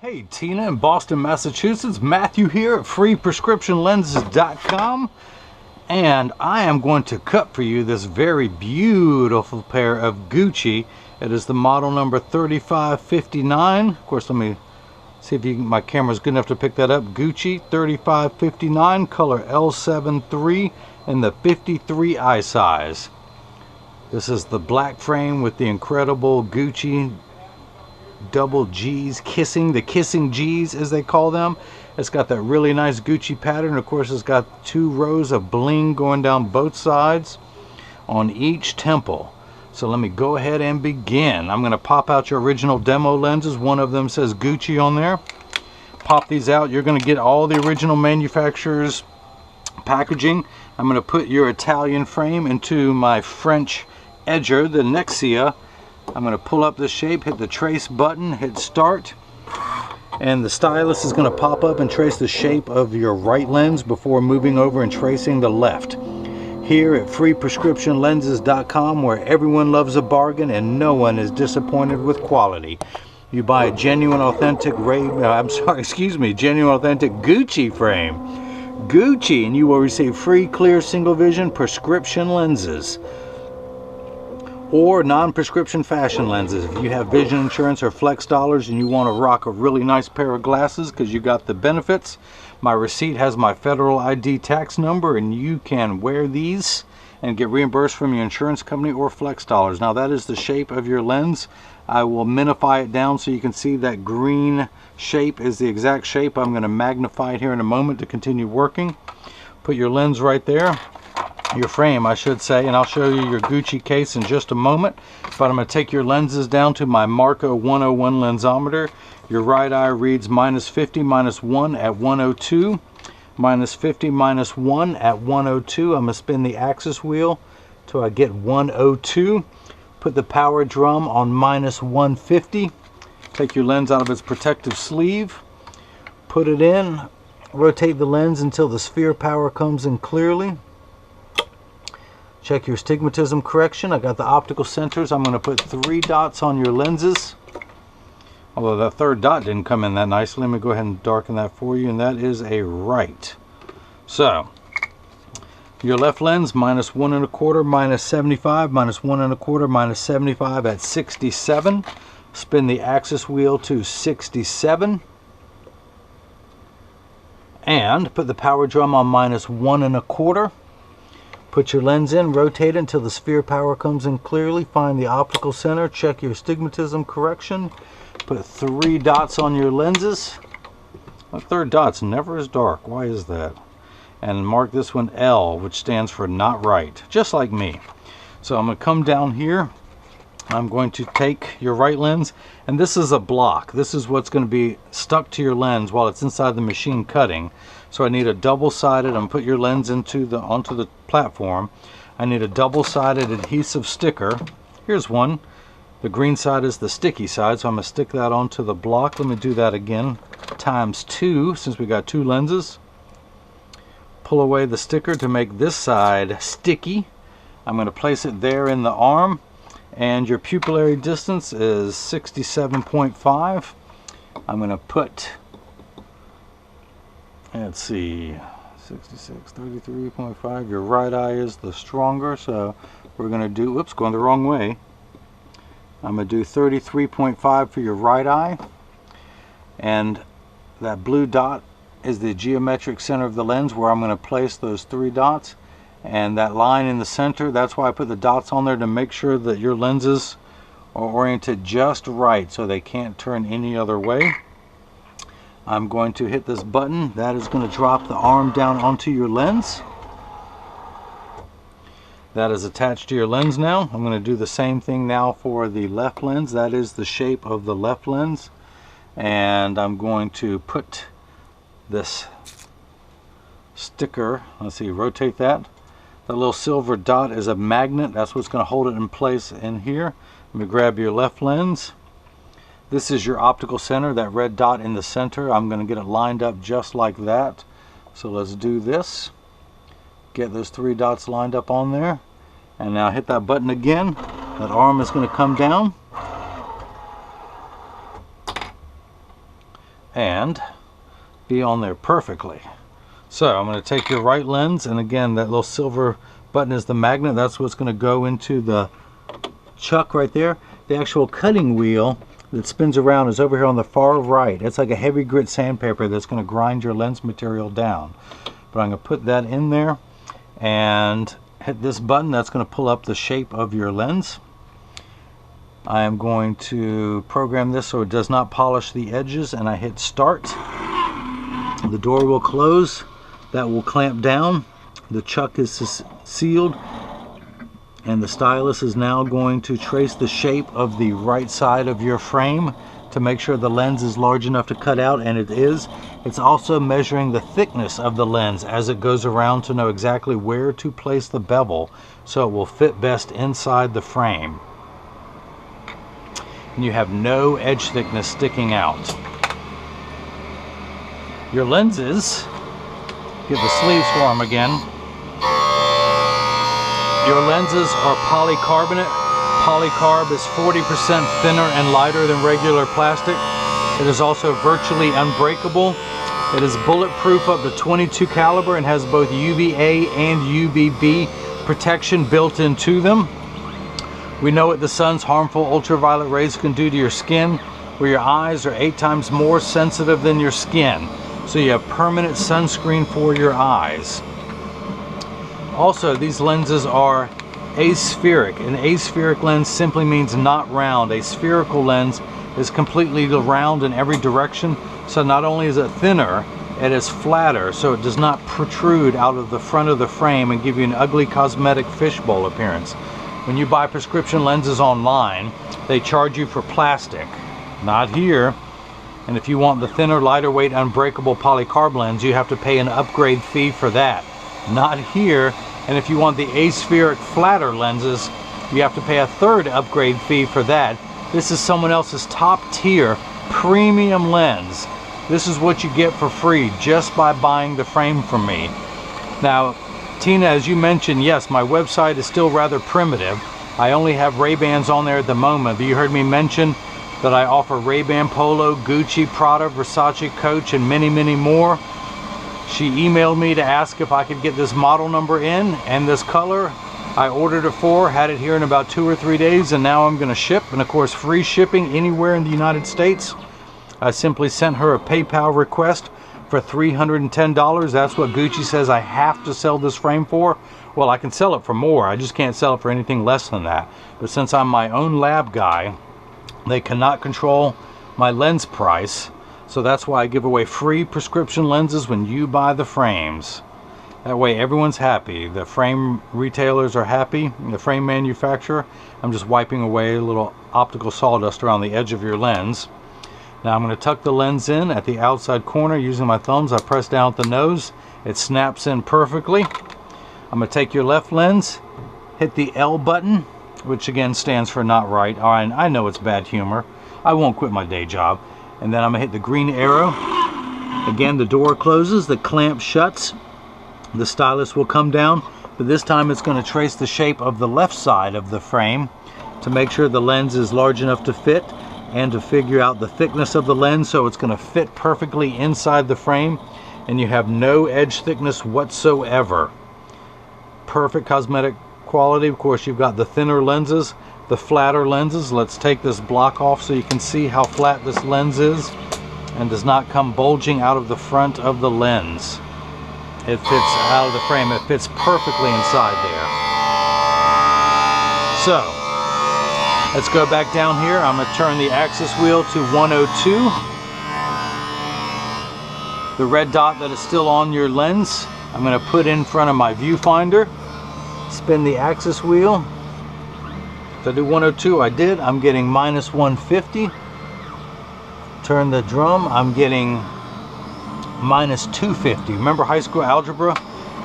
Hey Tina in Boston, Massachusetts. Matthew here at freeprescriptionlenses.com, and I am going to cut for you this very beautiful pair of Gucci. It is the model number 3559. Of course, let me see if my camera's good enough to pick that up. Gucci 3559, color L73 in the 53i size. This is the black frame with the incredible Gucci double G's the kissing G's as they call them. It's got that really nice Gucci pattern. Of course, it's got 2 rows of bling going down both sides on each temple. So let me go ahead and begin. I'm going to pop out your original demo lenses. One of them says Gucci on there. Pop these out. You're going to get all the original manufacturer's packaging. I'm going to put your Italian frame into my French edger, the Nexia. I'm going to pull up the shape, hit the trace button, hit start, and the stylus is going to pop up and trace the shape of your right lens before moving over and tracing the left. Here at freeprescriptionlenses.com, where everyone loves a bargain and no one is disappointed with quality. You buy a genuine authentic genuine authentic Gucci frame, Gucci, and you will receive free clear single vision prescription lenses or non-prescription fashion lenses. If you have vision insurance or flex dollars and you want to rock a really nice pair of glasses because you got the benefits, my receipt has my federal ID tax number, and you can wear these and get reimbursed from your insurance company or flex dollars. Now that is the shape of your lens. I will minify it down so you can see that green shape is the exact shape. I'm going to magnify it here in a moment to continue working. Put your lens right there. Your frame, I should say, and I'll show you your Gucci case in just a moment. But I'm going to take your lenses down to my Marco 101 lensometer. Your right eye reads -50, -1 at 102. -50, -1 at 102. I'm going to spin the axis wheel till I get 102. Put the power drum on -150. Take your lens out of its protective sleeve. Put it in. Rotate the lens until the sphere power comes in clearly. Check your astigmatism correction. I got the optical centers. I'm going to put 3 dots on your lenses. Although that 3rd dot didn't come in that nicely. Let me go ahead and darken that for you. And that is a right. So, your left lens, -1 1/4, -75, -1 1/4, -75 at 67. Spin the axis wheel to 67. And put the power drum on -1 1/4. Put your lens in, rotate it until the sphere power comes in clearly. Find the optical center, check your astigmatism correction. Put 3 dots on your lenses. The 3rd dot's never as dark. Why is that? And mark this one L, which stands for not right, just like me. So I'm going to come down here. I'm going to take your right lens, and this is a block. This is what's going to be stuck to your lens while it's inside the machine cutting. So I need a double-sided, and put your lens onto the platform. I need a double-sided adhesive sticker. Here's one. The green side is the sticky side, so I'm going to stick that onto the block. Let me do that again, ×2, since we got 2 lenses. Pull away the sticker to make this side sticky. I'm going to place it there in the arm. And your pupillary distance is 67.5. I'm going to put, let's see, 66, 33.5. Your right eye is the stronger, so we're going to do, whoops, going the wrong way. I'm going to do 33.5 for your right eye. And that blue dot is the geometric center of the lens where I'm going to place those 3 dots. And that line in the center, that's why I put the dots on there, to make sure that your lenses are oriented just right so they can't turn any other way. I'm going to hit this button. That is going to drop the arm down onto your lens. That is attached to your lens now. I'm going to do the same thing now for the left lens. That is the shape of the left lens. And I'm going to put this sticker, let's see, rotate that. That little silver dot is a magnet. That's what's going to hold it in place in here. Let me grab your left lens. This is your optical center, that red dot in the center. I'm going to get it lined up just like that. So let's do this. Get those 3 dots lined up on there. And now hit that button again. That arm is going to come down. and be on there perfectly. So I'm going to take your right lens, and again, that little silver button is the magnet. That's what's going to go into the chuck right there. The actual cutting wheel that spins around is over here on the far right. It's like a heavy grit sandpaper that's going to grind your lens material down. But I'm going to put that in there and hit this button. That's going to pull up the shape of your lens. I am going to program this so it does not polish the edges, and I hit start. The door will close. That will clamp down. The chuck is sealed, and the stylus is now going to trace the shape of the right side of your frame to make sure the lens is large enough to cut out, and it is. It's also measuring the thickness of the lens as it goes around to know exactly where to place the bevel so it will fit best inside the frame. And you have no edge thickness sticking out. Your lenses, get the sleeves for them again. Your lenses are polycarbonate. Polycarb is 40% thinner and lighter than regular plastic. It is also virtually unbreakable. It is bulletproof up to .22 caliber and has both UVA and UVB protection built into them. We know what the sun's harmful ultraviolet rays can do to your skin, where your eyes are 8 times more sensitive than your skin. So you have permanent sunscreen for your eyes. Also, these lenses are aspheric. An aspheric lens simply means not round. A spherical lens is completely round in every direction. So not only is it thinner, it is flatter, so it does not protrude out of the front of the frame and give you an ugly cosmetic fishbowl appearance. When you buy prescription lenses online, they charge you for plastic. Not here. And if you want the thinner, lighter weight, unbreakable polycarb lens, you have to pay an upgrade fee for that. Not here. And if you want the aspheric flatter lenses, you have to pay a third upgrade fee for that. This is someone else's top tier premium lens. This is what you get for free just by buying the frame from me. Now, Tina, as you mentioned, yes, my website is still rather primitive. I only have Ray-Bans on there at the moment, but you heard me mention that I offer Ray-Ban Polo, Gucci, Prada, Versace, Coach, and many, many more. She emailed me to ask if I could get this model number in and this color. I ordered it for, had it here in about 2 or 3 days, and now I'm going to ship. And of course, free shipping anywhere in the United States. I simply sent her a PayPal request for $310. That's what Gucci says I have to sell this frame for. Well, I can sell it for more. I just can't sell it for anything less than that. But since I'm my own lab guy, they cannot control my lens price. So that's why I give away free prescription lenses when you buy the frames. That way everyone's happy. The frame retailers are happy. The frame manufacturer. I'm just wiping away a little optical sawdust around the edge of your lens. Now I'm going to tuck the lens in at the outside corner using my thumbs. I press down at the nose. It snaps in perfectly. I'm going to take your left lens, hit the L button, which again stands for not right. All right, I know it's bad humor. I won't quit my day job. And then I'm going to hit the green arrow. Again, the door closes, the clamp shuts. The stylus will come down, but this time it's going to trace the shape of the left side of the frame to make sure the lens is large enough to fit, and to figure out the thickness of the lens so it's going to fit perfectly inside the frame, and you have no edge thickness whatsoever. Perfect cosmetic quality. Of course, you've got the thinner lenses, the flatter lenses. Let's take this block off so you can see how flat this lens is and does not come bulging out of the front of the lens. It fits out of the frame. It fits perfectly inside there. So let's go back down here. I'm going to turn the axis wheel to 102. The red dot that is still on your lens, I'm going to put in front of my viewfinder. Spin the axis wheel. If I do 102, I did. I'm getting minus 150. Turn the drum. I'm getting minus 250. Remember high school algebra?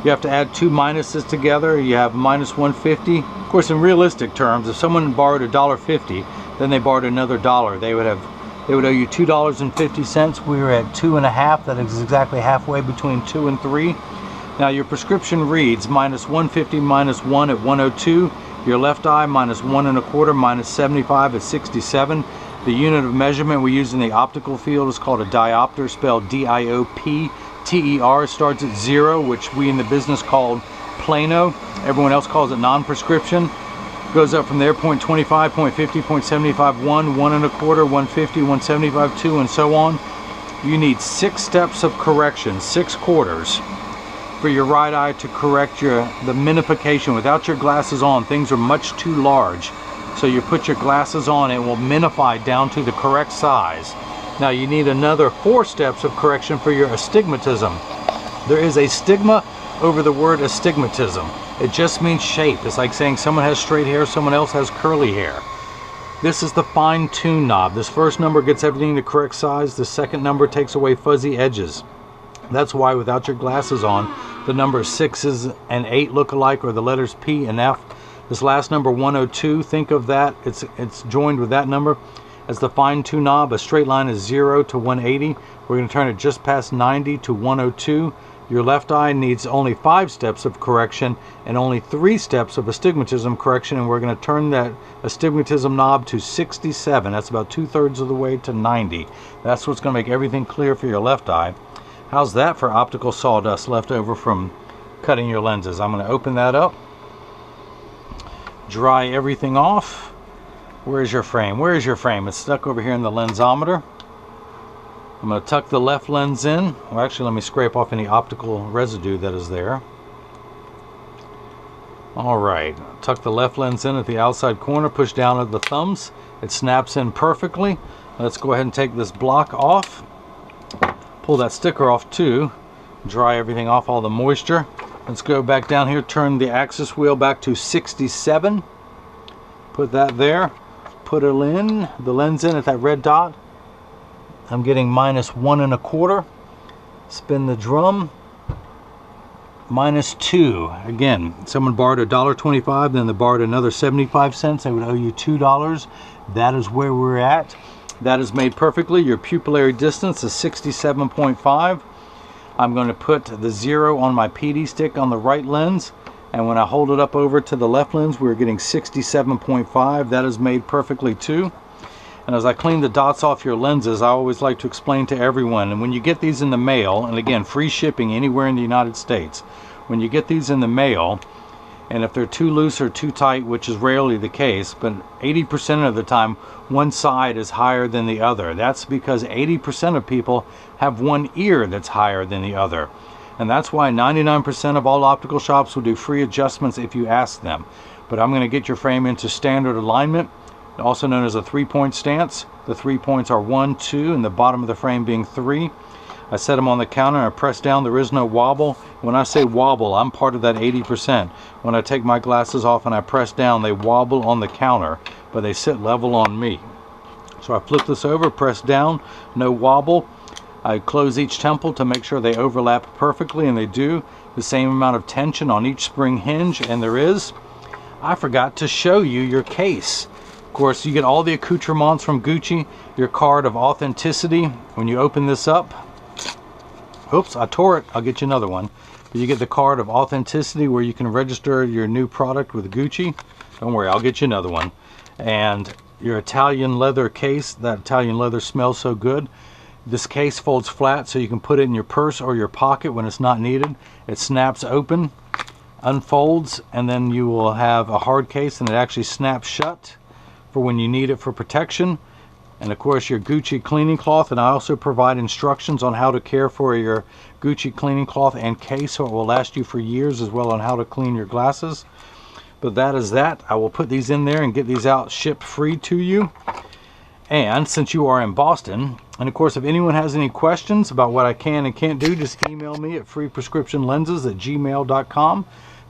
You have to add two minuses together. You have minus 150. Of course, in realistic terms, if someone borrowed $1.50, then they borrowed another $1, they would owe you $2.50. We were at 2.5. That is exactly halfway between 2 and 3. Now your prescription reads minus 150 minus 1 at 102. Your left eye minus 1 1/4 minus 75 at 67. The unit of measurement we use in the optical field is called a diopter, spelled D-I-O-P-T-E-R. It starts at 0, which we in the business call plano. Everyone else calls it non-prescription. Goes up from there, 0.25, 0.50, 0.75, 1, 1 1/4, 150, 175, 2, and so on. You need 6 steps of correction, 6 quarters, for your right eye to correct the minification. Without your glasses on, things are much too large. So you put your glasses on, it will minify down to the correct size. Now you need another 4 steps of correction for your astigmatism. There is a stigma over the word astigmatism. It just means shape. It's like saying someone has straight hair, someone else has curly hair. This is the fine-tune knob. This first number gets everything the correct size. The second number takes away fuzzy edges. That's why without your glasses on, the numbers 6s and 8 look alike, or the letters P and F. This last number 102, think of that, it's joined with that number as the fine-tune knob. A straight line is 0 to 180. We're going to turn it just past 90 to 102. Your left eye needs only 5 steps of correction and only 3 steps of astigmatism correction, and we're going to turn that astigmatism knob to 67. That's about 2/3 of the way to 90. That's what's going to make everything clear for your left eye. How's that for optical sawdust left over from cutting your lenses? I'm going to open that up, dry everything off. Where's your frame? Where's your frame? It's stuck over here in the lensometer. I'm going to tuck the left lens in. Well, actually, let me scrape off any optical residue that is there. Alright, tuck the left lens in at the outside corner, push down at the thumbs. It snaps in perfectly. Let's go ahead and take this block off. Pull that sticker off too. Dry everything off, all the moisture. Let's go back down here, turn the axis wheel back to 67. Put that there. Put the lens in at that red dot. I'm getting -1 1/4. Spin the drum. -2. Again, someone borrowed $1.25, then they borrowed another 75 cents. They would owe you $2. That is where we're at. That is made perfectly. Your pupillary distance is 67.5. I'm going to put the 0 on my PD stick on the right lens, and when I hold it up over to the left lens, we're getting 67.5. That is made perfectly too. And as I clean the dots off your lenses, I always like to explain to everyone, and when you get these in the mail, and again, free shipping anywhere in the United States, when you get these in the mail, and if they're too loose or too tight, which is rarely the case, but 80% of the time, one side is higher than the other. That's because 80% of people have one ear that's higher than the other. And that's why 99% of all optical shops will do free adjustments if you ask them. But I'm going to get your frame into standard alignment, also known as a 3-point stance. The 3 points are 1, 2, and the bottom of the frame being 3. I set them on the counter, I press down, there is no wobble. When I say wobble, I'm part of that 80%. When I take my glasses off and I press down, they wobble on the counter, but they sit level on me. So I flip this over, press down, no wobble. I close each temple to make sure they overlap perfectly, and they do. The same amount of tension on each spring hinge, and there is. I forgot to show you your case. Of course, you get all the accoutrements from Gucci, your card of authenticity. When you open this up, oops, I tore it. I'll get you another one. But you get the card of authenticity where you can register your new product with Gucci. Don't worry, I'll get you another one. And your Italian leather case. That Italian leather smells so good. This case folds flat so you can put it in your purse or your pocket when it's not needed. It snaps open, unfolds, and then you will have a hard case, and it actually snaps shut for when you need it for protection. And of course your Gucci cleaning cloth, and I also provide instructions on how to care for your Gucci cleaning cloth and case so it will last you for years, as well on how to clean your glasses. But that is that. I will put these in there and get these out shipped free to you. And since you are in Boston, and of course if anyone has any questions about what I can and can't do, just email me at freeprescriptionlenses@gmail.com.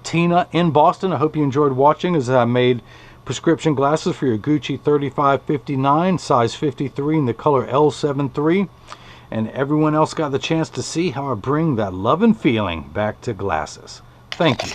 Tina in Boston, I hope you enjoyed watching as I made prescription glasses for your Gucci 3559, size 53 in the color L73. And everyone else got the chance to see how I bring that love and feeling back to glasses. Thank you.